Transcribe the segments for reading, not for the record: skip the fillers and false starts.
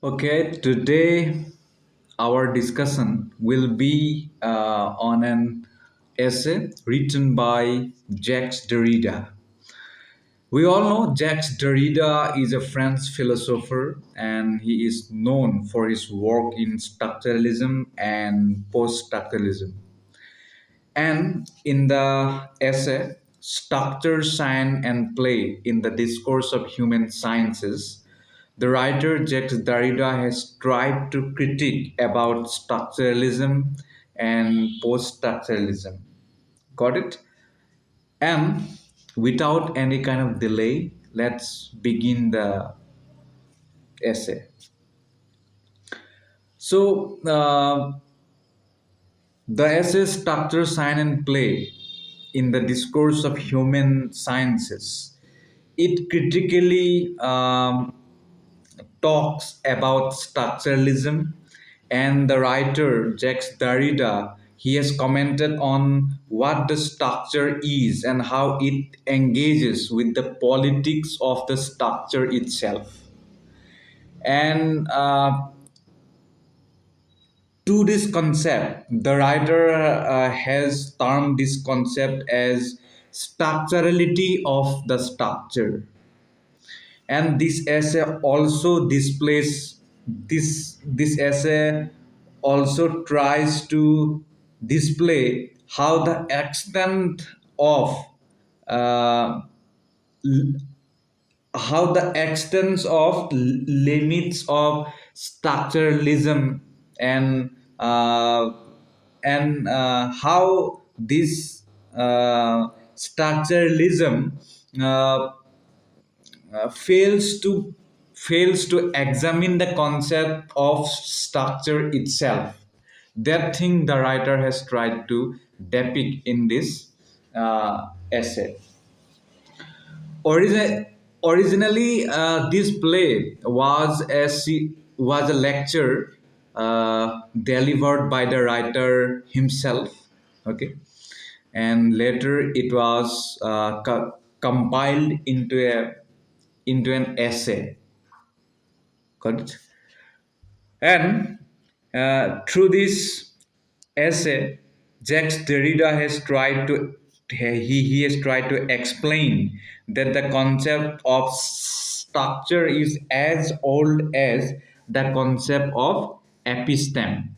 Okay, today our discussion will be on an essay written by Jacques Derrida. We all know Jacques Derrida is a French philosopher and he is known for his work in structuralism and post structuralism. And in the essay, Structure, Sign, and Play in the Discourse of Human Sciences, the writer Jacques Derrida has tried to critique about structuralism and post-structuralism. Got it? And without any kind of delay, let's begin the essay. The essay Structure, Sign, and Play in the Discourse of Human Sciences, it critically talks about structuralism, and the writer Jacques Derrida, he has commented on what the structure is and how it engages with the politics of the structure itself. And to this concept, the writer has termed this concept as structurality of the structure. And this essay also displays this essay also tries to display how the extent of uh, limits of structuralism and how this structuralism uh, fails to examine the concept of structure itself. That thing the writer has tried to depict in this essay. Origi- Originally, this play was a lecture delivered by the writer himself. Okay, and later it was compiled into an essay. Got it? And through this essay, Jacques Derrida has tried to he has tried to explain that the concept of structure is as old as the concept of episteme,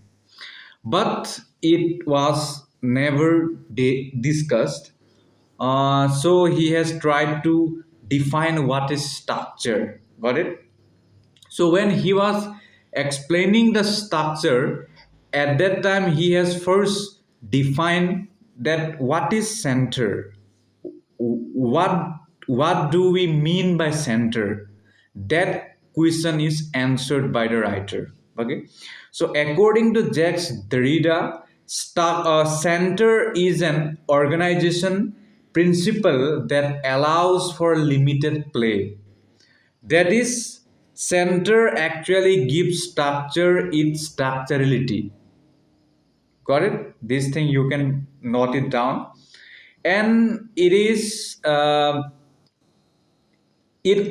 but it was never discussed. So he has tried to define what is structure. Got it? So when he was explaining the structure, at that time he has first defined that what is center. What what do we mean by center? That question is answered by the writer. Okay. So according to Jacques Derrida, center is an organization principle that allows for limited play. That is, center actually gives structure its structurality. Got it? This thing you can note it down. And it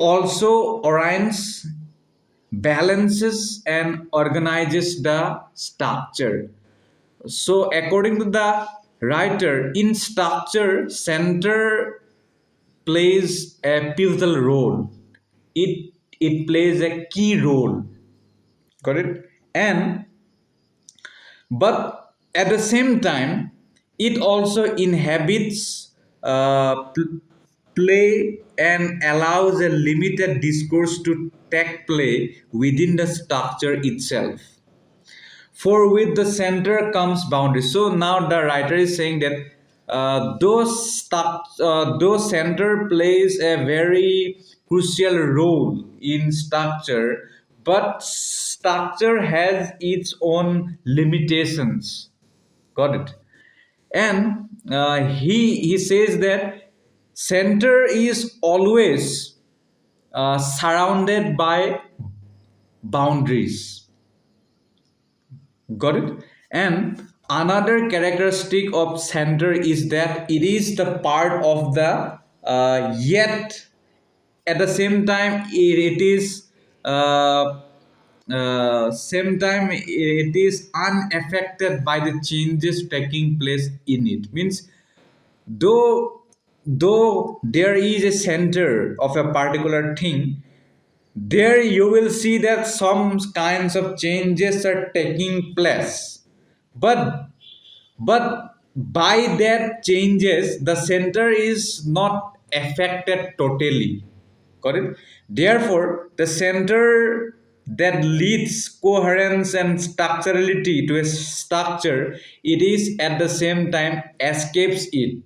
also orients, balances, and organizes the structure. So, according to the writer, in structure, center plays a pivotal role. It plays a key role. Got it? And but at the same time, it also inhabits play and allows a limited discourse to take play within the structure itself. For with the center comes boundaries. So now the writer is saying that those center plays a very crucial role in structure, but structure has its own limitations. Got it? And he says that center is always surrounded by boundaries. Got it? And another characteristic of center is that it is the part of the yet at the same time it is uh, same time it is unaffected by the changes taking place in it. Means though there is a center of a particular thing, there you will see that some kinds of changes are taking place, but by that changes the center is not affected totally. Correct. Therefore the center that leads coherence and structurality to a structure, it is at the same time escapes it.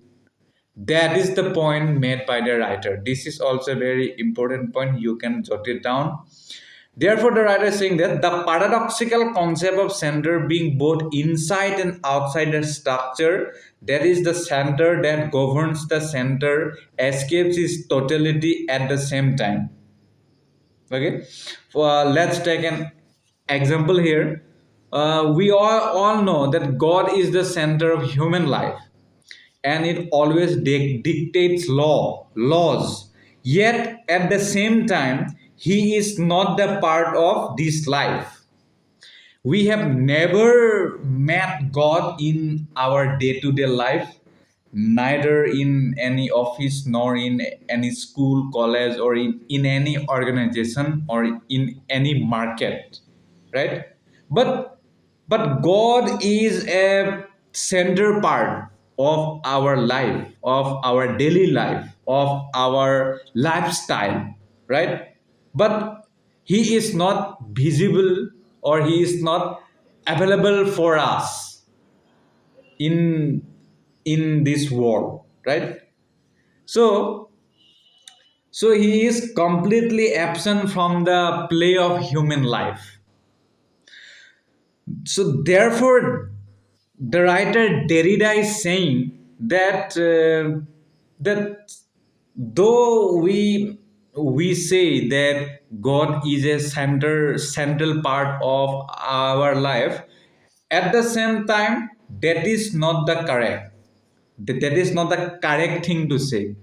That is the point made by the writer. This is also a very important point. You can jot it down. Therefore, the writer is saying that the paradoxical concept of center being both inside and outside the structure, that is the center that governs the center, escapes its totality at the same time. Okay, let's take an example here. We all know that God is the center of human life, and it always dictates laws, yet at the same time he is not the part of this life. We have never met God in our day-to-day life, neither in any office nor in any school, college, or in any organization or in any market, right? But God is a center part of our life, of our daily life, of our lifestyle, right? But he is not visible, or he is not available for us in this world, right? So so he is completely absent from the play of human life. So therefore the writer Derrida is saying that that though we say that God is a central part of our life, at the same time that is not the correct. That is not the correct thing to say.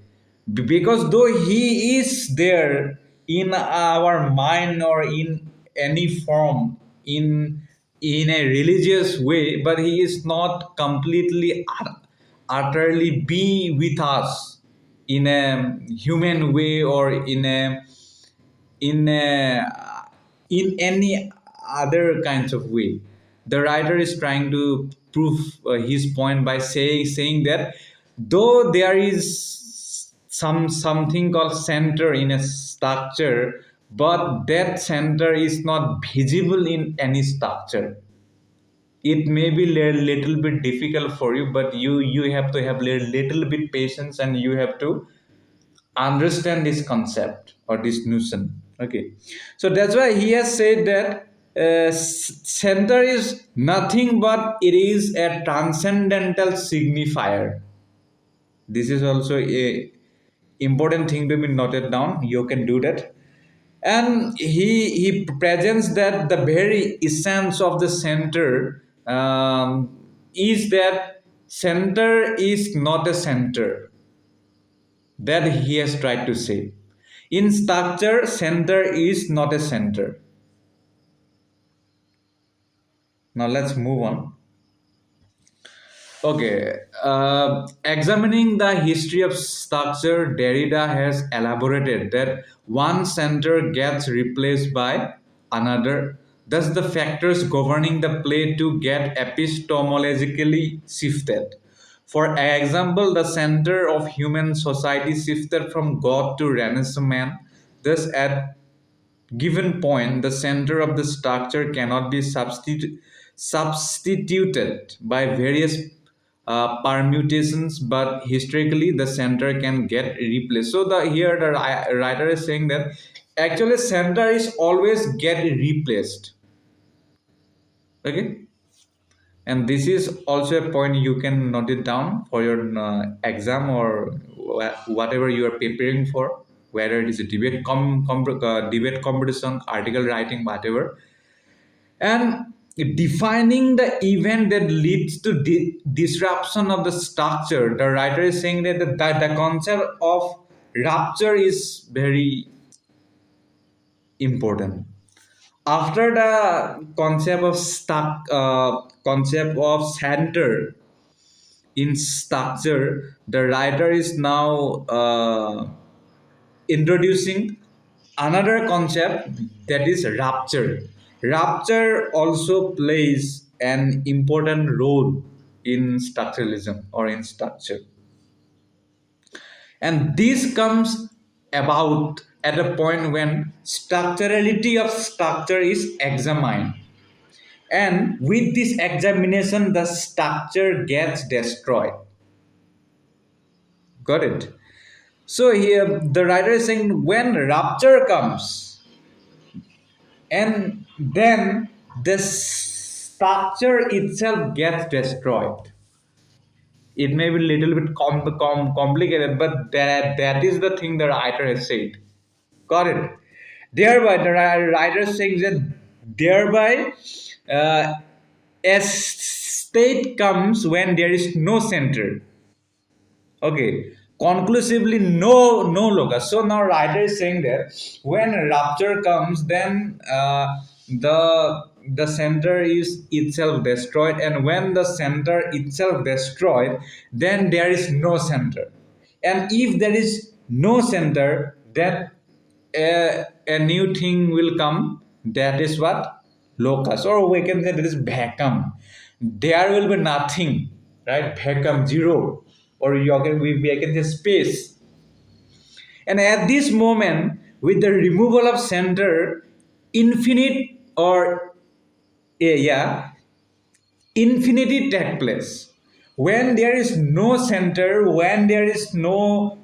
Because though he is there in our mind or in any form, in a religious way, but he is not completely utterly be with us in a human way, or in a, in any other kinds of way. The writer is trying to prove his point by saying that though there is something called center in a structure, but that center is not visible in any structure. It may be a little bit difficult for you, but you have to have a little bit patience, and you have to understand this concept or this notion. Okay, so that's why he has said that center is nothing but it is a transcendental signifier. This is also a important thing to be noted down. You can do that. And he presents that the very essence of the center is that center is not a center. That he has tried to say. In structure, center is not a center. Now let's move on. Okay, examining the history of structure, Derrida has elaborated that one center gets replaced by another. Thus, the factors governing the play to get epistemologically shifted. For example, the center of human society shifted from God to Renaissance man. Thus, at given point, the center of the structure cannot be substituted by various permutations, but historically the center can get replaced. So the here the writer is saying that actually center is always get replaced. Okay, and this is also a point you can note it down for your exam, or whatever you are preparing for, whether it is a debate competition, article writing, whatever. And defining the event that leads to disruption of the structure, the writer is saying that the concept of rupture is very important. after the concept of center in structure, the writer is now introducing another concept, that is rapture. Rapture also plays an important role in structuralism or in structure. And this comes about at a point when structurality of structure is examined. And with this examination, the structure gets destroyed. Got it? So here the writer is saying when rupture comes, and then the structure itself gets destroyed. It may be a little bit complicated, but that is the thing the writer has said. Got it? Thereby, the writer says that thereby uh, a state comes when there is no center. Okay, conclusively no locus. So now writer is saying that when rupture comes, then the center is itself destroyed, and when the center itself destroyed, then there is no center. And if there is no center, then a new thing will come, that is what? Locus, or we can say that is vacuum. There will be nothing, right? Vacuum, zero, or I can say space. And at this moment, with the removal of center, infinite or yeah, infinity take place. When there is no center, when there is no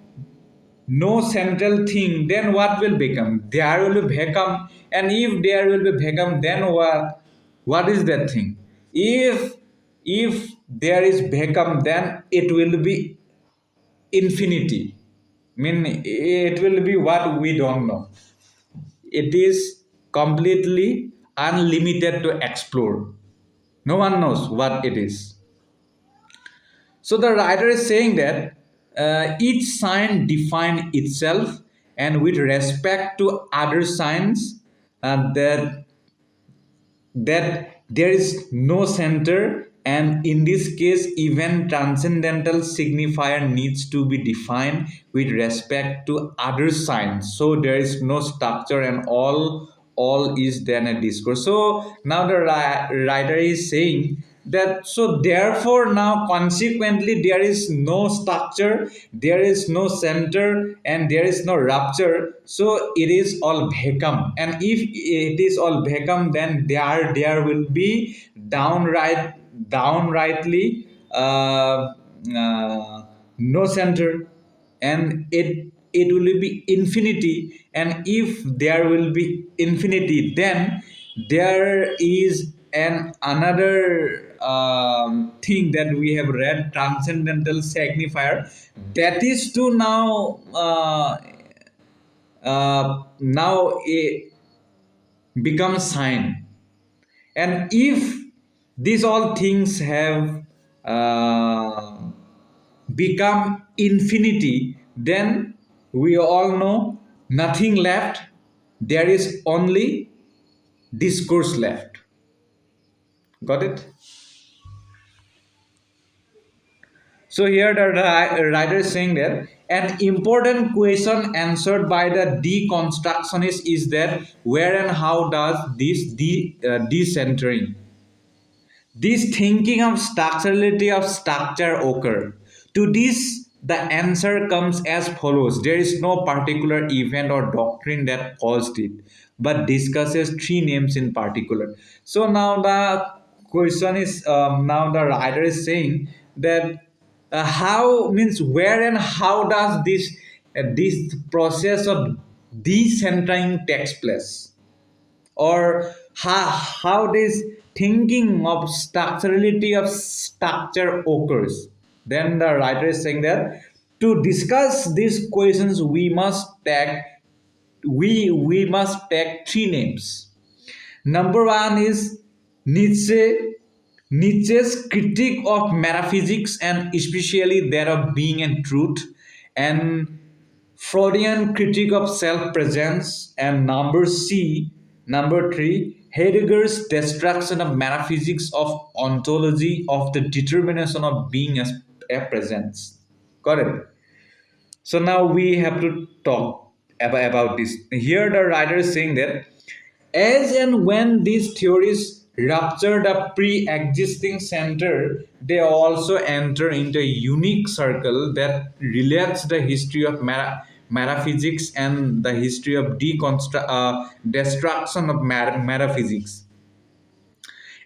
central thing, then what will become? There will be vacuum. And if there will be vacuum, then what is that thing? If there is vacuum, then it will be infinity. I mean, it will be what we don't know. It is completely unlimited to explore. No one knows what it is. So the writer is saying that each sign defines itself, and with respect to other signs, that there is no center, and in this case even transcendental signifier needs to be defined with respect to other signs, so there is no structure, and all is then a discourse. So now the writer is saying that, so therefore now consequently there is no structure, there is no center, and there is no rupture, so it is all vacuum. And if it is all vacuum, then there will be downrightly no center, and it will be infinity. And if there will be infinity, then there is an another thing that we have read, transcendental signifier, that is to now a become sign. And if these all things have uh, become infinity, then we all know nothing left, there is only discourse left. Got it? So here the writer is saying that an important question answered by the deconstructionist is that where and how does this decentering, this thinking of structurality of structure occur? To this, the answer comes as follows. There is no particular event or doctrine that caused it, but discusses three names in particular. So now the question is, now the writer is saying that how means where and how does this process of decentering takes place, or how this thinking of structurality of structure occurs. Then the writer is saying that to discuss these questions we must take three names. Number one is Nietzsche's critique of metaphysics, and especially that of being and truth, and Freudian critique of self-presence. And number C, Number three, Heidegger's destruction of metaphysics of ontology of the determination of being as a presence. Got it? So now we have to talk about this. Here the writer is saying that as and when these theories rupture the pre-existing center, they also enter into a unique circle that relates the history of metaphysics and the history of destruction of metaphysics.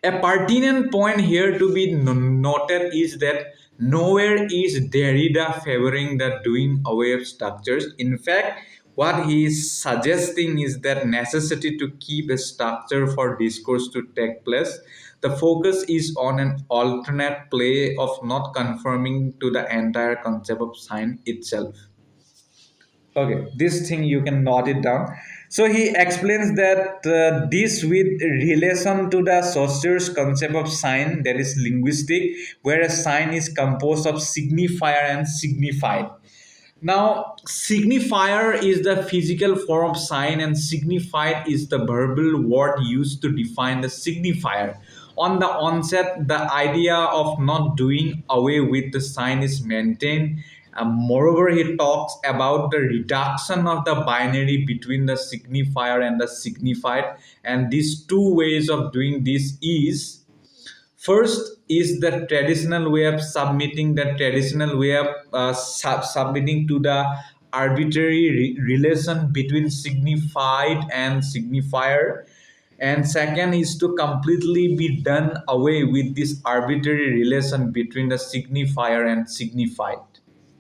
A pertinent point here to be noted is that nowhere is Derrida favoring the doing away of structures. In fact, what he is suggesting is that necessity to keep a structure for discourse to take place. The focus is on an alternate play of not conforming to the entire concept of sign itself. Okay, this thing you can note it down. So he explains that this with relation to the Saussure's concept of sign, that is linguistic, where a sign is composed of signifier and signified. Now, signifier is the physical form of sign, and signified is the verbal word used to define the signifier. On the onset, the idea of not doing away with the sign is maintained. Moreover, he talks about the reduction of the binary between the signifier and the signified, and these two ways of doing this is: first is the traditional way of submitting, the traditional way of submitting to the arbitrary relation between signified and signifier. And second is to completely be done away with this arbitrary relation between the signifier and signified.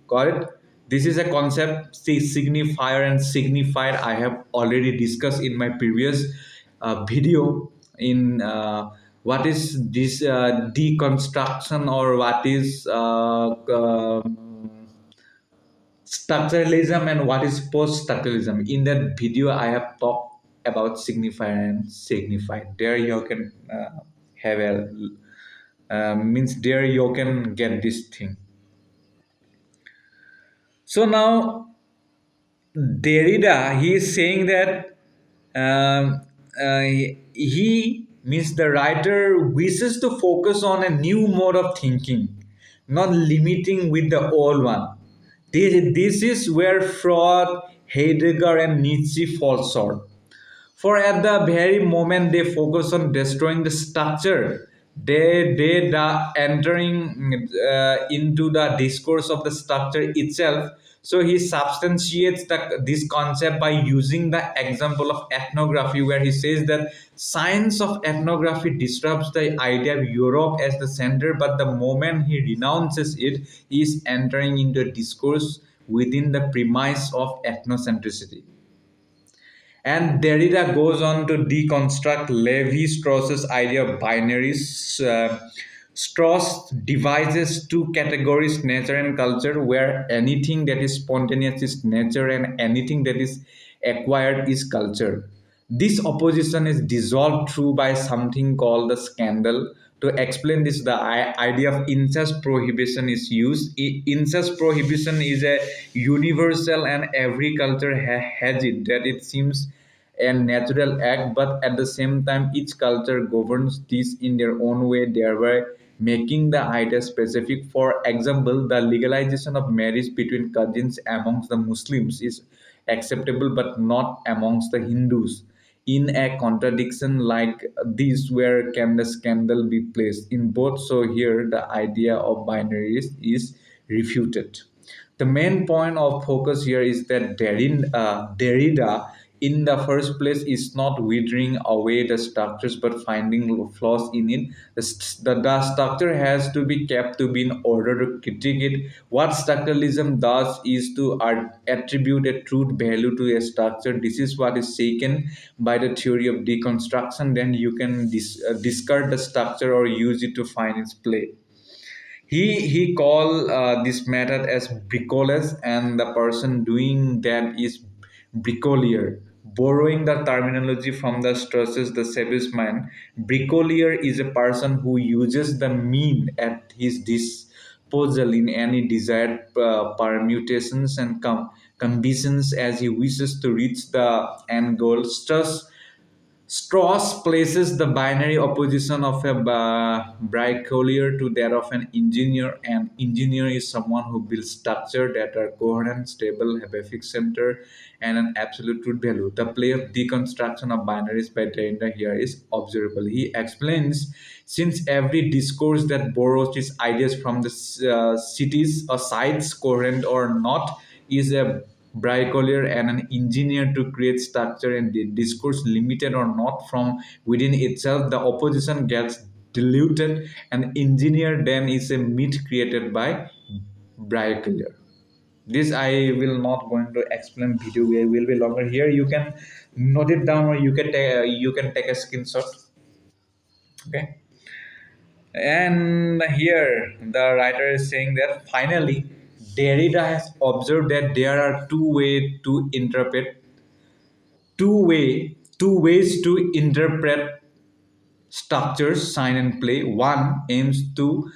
Got it? This is a concept, see, signifier and signified. I have already discussed in my previous video in what is this deconstruction, or what is structuralism, and what is post-structuralism. In that video, I have talked about signifier and signified. There you can have a means there you can get this thing. So now Derrida, he is saying that he means the writer wishes to focus on a new mode of thinking, not limiting with the old one. This is where Freud, Heidegger, and Nietzsche fall short. For at the very moment they focus on destroying the structure, they are entering into the discourse of the structure itself. So he substantiates this concept by using the example of ethnography, where he says that science of ethnography disrupts the idea of Europe as the center, but the moment he renounces it, he is entering into a discourse within the premise of ethnocentricity. And Derrida goes on to deconstruct Levi-Strauss's idea of binaries. Strauss devises two categories, nature and culture, where anything that is spontaneous is nature and anything that is acquired is culture. This opposition is dissolved through by something called the scandal. To explain this, the idea of incest prohibition is used. Incest prohibition is a universal, and every culture has it. That it seems a natural act, but at the same time, each culture governs this in their own way, thereby making the idea specific. For example, the legalization of marriage between cousins amongst the Muslims is acceptable, but not amongst the Hindus. In a contradiction like this, where can the scandal be placed in both? So here the idea of binaries is refuted. The main point of focus here is that Derrida, in the first place, is not withering away the structures but finding flaws in it. The structure has to be kept to be in order to critique it. What structuralism does is to attribute a truth value to a structure. This is what is taken by the theory of deconstruction. Then you can discard the structure or use it to find its play. He call this method as bricolage, and the person doing that is bricolier. Borrowing the terminology from the Strauss's The Savage Mind, bricolier is a person who uses the mean at his disposal in any desired permutations and combinations as he wishes to reach the end goal. Strauss Strauss places the binary opposition of a bricolier to that of an engineer. An engineer is someone who builds structure that are coherent, stable, have a fixed center, and an absolute truth value. The play of deconstruction of binaries by Derrida here is observable. He explains, since every discourse that borrows its ideas from the cities or sites, coherent or not, is a bricolier and an engineer to create structure and the discourse limited or not from within itself, the opposition gets diluted. An engineer then is a myth created by bricolier. This I will not going to explain. Video will be longer. Here you can note it down or you can take a screenshot. Okay. And here the writer is saying that finally Derrida has observed that there are two ways to interpret structures, sign and play. One aims to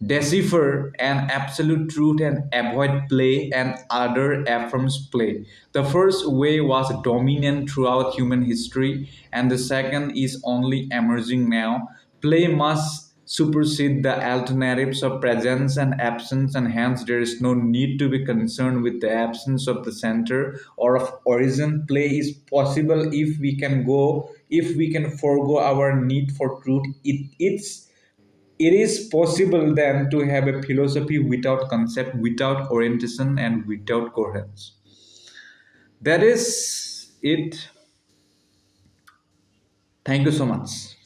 decipher an absolute truth and avoid play, and other affirms play. The first way was dominant throughout human history, and the second is only emerging now. Play must supersede the alternatives of presence and absence, and hence there is no need to be concerned with the absence of the center or of origin. Play is possible if we can forego our need for truth. It is possible then to have a philosophy without concept, without orientation, and without coherence. That is it. Thank you so much.